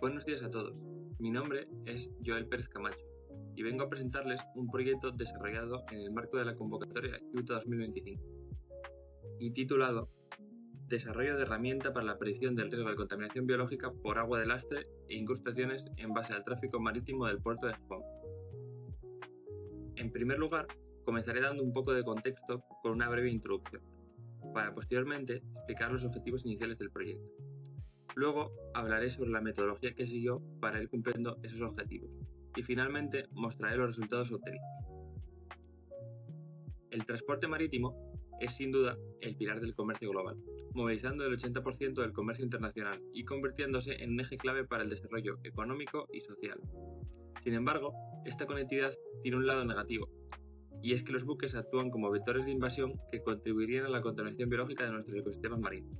Buenos días a todos. Mi nombre es Joel Pérez Camacho y vengo a presentarles un proyecto desarrollado en el marco de la convocatoria Utah 2025 y titulado Desarrollo de herramienta para la predicción del riesgo de contaminación biológica por agua de lastre e incrustaciones en base al tráfico marítimo del puerto de Gijón. En primer lugar, comenzaré dando un poco de contexto con una breve introducción, para posteriormente explicar los objetivos iniciales del proyecto. Luego hablaré sobre la metodología que siguió para ir cumpliendo esos objetivos y finalmente mostraré los resultados obtenidos. El transporte marítimo es sin duda el pilar del comercio global, movilizando el 80% del comercio internacional y convirtiéndose en un eje clave para el desarrollo económico y social. Sin embargo, esta conectividad tiene un lado negativo, y es que los buques actúan como vectores de invasión que contribuirían a la contaminación biológica de nuestros ecosistemas marinos.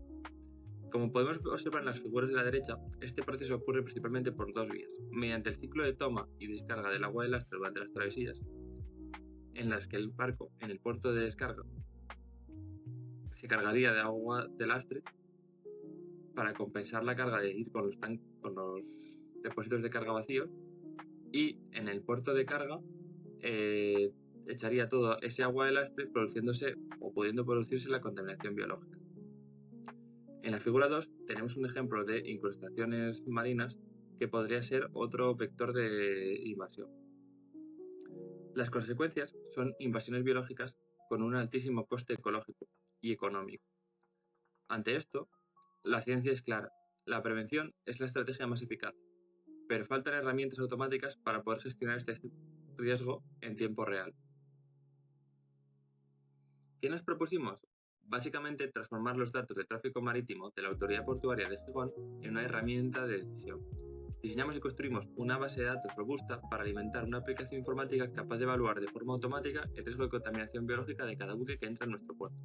Como podemos observar en las figuras de la derecha, este proceso ocurre principalmente por dos vías: mediante el ciclo de toma y descarga del agua de lastre durante las travesías, en las que el barco en el puerto de descarga se cargaría de agua de lastre para compensar la carga de ir con los depósitos de carga vacíos, y en el puerto de carga echaría todo ese agua de lastre produciéndose o pudiendo producirse la contaminación biológica. En la figura 2 tenemos un ejemplo de incrustaciones marinas que podría ser otro vector de invasión. Las consecuencias son invasiones biológicas con un altísimo coste ecológico y económico. Ante esto, la ciencia es clara: la prevención es la estrategia más eficaz, pero faltan herramientas automáticas para poder gestionar este riesgo en tiempo real. ¿Qué nos propusimos? Básicamente, transformar los datos de tráfico marítimo de la Autoridad Portuaria de Gijón en una herramienta de decisión. Diseñamos y construimos una base de datos robusta para alimentar una aplicación informática capaz de evaluar de forma automática el riesgo de contaminación biológica de cada buque que entra en nuestro puerto.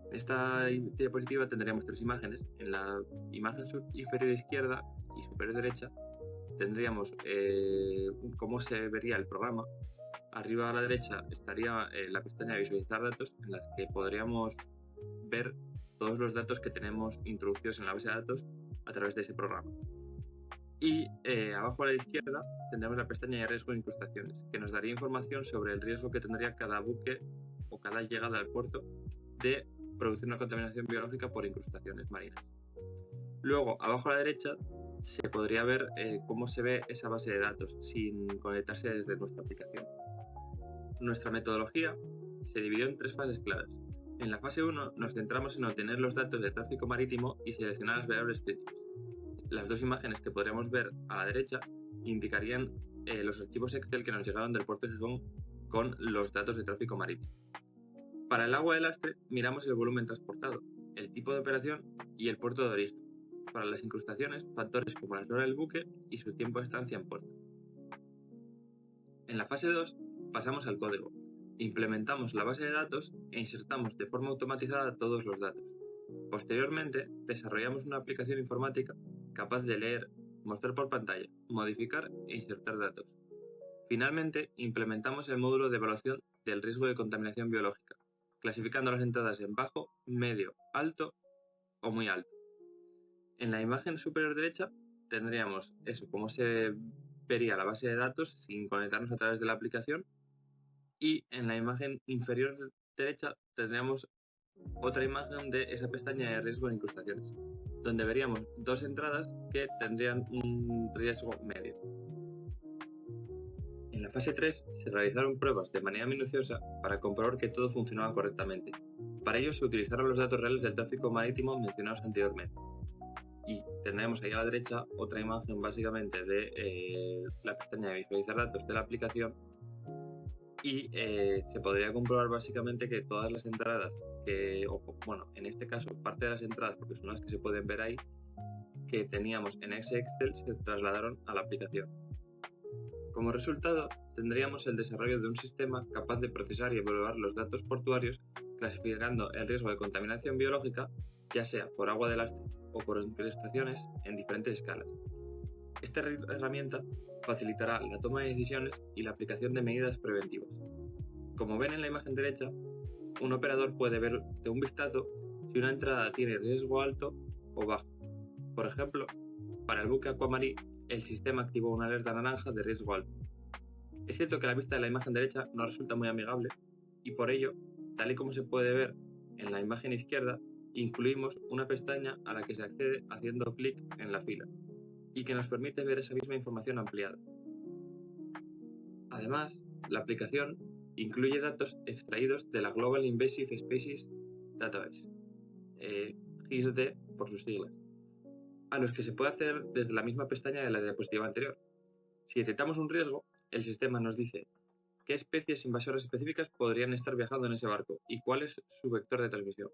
En esta diapositiva tendríamos tres imágenes. En la imagen inferior izquierda y superior derecha tendríamos cómo se vería el programa. Arriba a la derecha estaría la pestaña de visualizar datos, en las que podríamos ver todos los datos que tenemos introducidos en la base de datos a través de ese programa. Y abajo a la izquierda tendremos la pestaña de riesgo de incrustaciones, que nos daría información sobre el riesgo que tendría cada buque o cada llegada al puerto de producir una contaminación biológica por incrustaciones marinas. Luego, abajo a la derecha, se podría ver cómo se ve esa base de datos sin conectarse desde nuestra aplicación. Nuestra metodología se dividió en tres fases claras. En la fase 1 nos centramos en obtener los datos de tráfico marítimo y seleccionar las variables críticas. Las dos imágenes que podremos ver a la derecha indicarían los archivos Excel que nos llegaron del puerto de Gijón con los datos de tráfico marítimo. Para el agua de lastre miramos el volumen transportado, el tipo de operación y el puerto de origen. Para las incrustaciones, factores como la eslora del buque y su tiempo de estancia en puerto. En la fase 2 pasamos al código, implementamos la base de datos e insertamos de forma automatizada todos los datos. Posteriormente, desarrollamos una aplicación informática capaz de leer, mostrar por pantalla, modificar e insertar datos. Finalmente, implementamos el módulo de evaluación del riesgo de contaminación biológica, clasificando las entradas en bajo, medio, alto o muy alto. En la imagen superior derecha tendríamos cómo se vería la base de datos sin conectarnos a través de la aplicación, y en la imagen inferior derecha tendríamos otra imagen de esa pestaña de riesgo de incrustaciones, donde veríamos dos entradas que tendrían un riesgo medio. En la fase 3 se realizaron pruebas de manera minuciosa para comprobar que todo funcionaba correctamente. Para ello se utilizaron los datos reales del tráfico marítimo mencionados anteriormente. Y tendremos ahí a la derecha otra imagen básicamente de la pestaña de visualizar datos de la aplicación, y se podría comprobar básicamente que todas las entradas, en este caso parte de las entradas, porque son las que se pueden ver ahí, que teníamos en ese Excel se trasladaron a la aplicación. Como resultado, tendríamos el desarrollo de un sistema capaz de procesar y evaluar los datos portuarios, clasificando el riesgo de contaminación biológica, ya sea por agua de lastre o por incrustaciones, en diferentes escalas. Esta herramienta facilitará la toma de decisiones y la aplicación de medidas preventivas. Como ven en la imagen derecha, un operador puede ver de un vistazo si una entrada tiene riesgo alto o bajo. Por ejemplo, Para el buque Aquamarine, el sistema activó una alerta naranja de riesgo alto. Es cierto que la vista de la imagen derecha no resulta muy amigable y por ello, tal y como se puede ver en la imagen izquierda, incluimos una pestaña a la que se accede haciendo clic en la fila y que nos permite ver esa misma información ampliada. Además, la aplicación incluye datos extraídos de la Global Invasive Species Database, GISD por sus siglas, a los que se puede acceder desde la misma pestaña de la diapositiva anterior. Si detectamos un riesgo, el sistema nos dice qué especies invasoras específicas podrían estar viajando en ese barco y cuál es su vector de transmisión,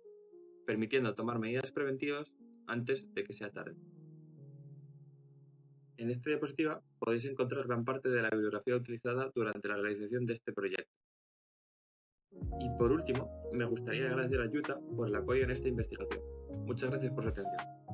permitiendo tomar medidas preventivas antes de que sea tarde. En esta diapositiva podéis encontrar gran parte de la bibliografía utilizada durante la realización de este proyecto. Y por último, me gustaría agradecer a Yuta por el apoyo en esta investigación. Muchas gracias por su atención.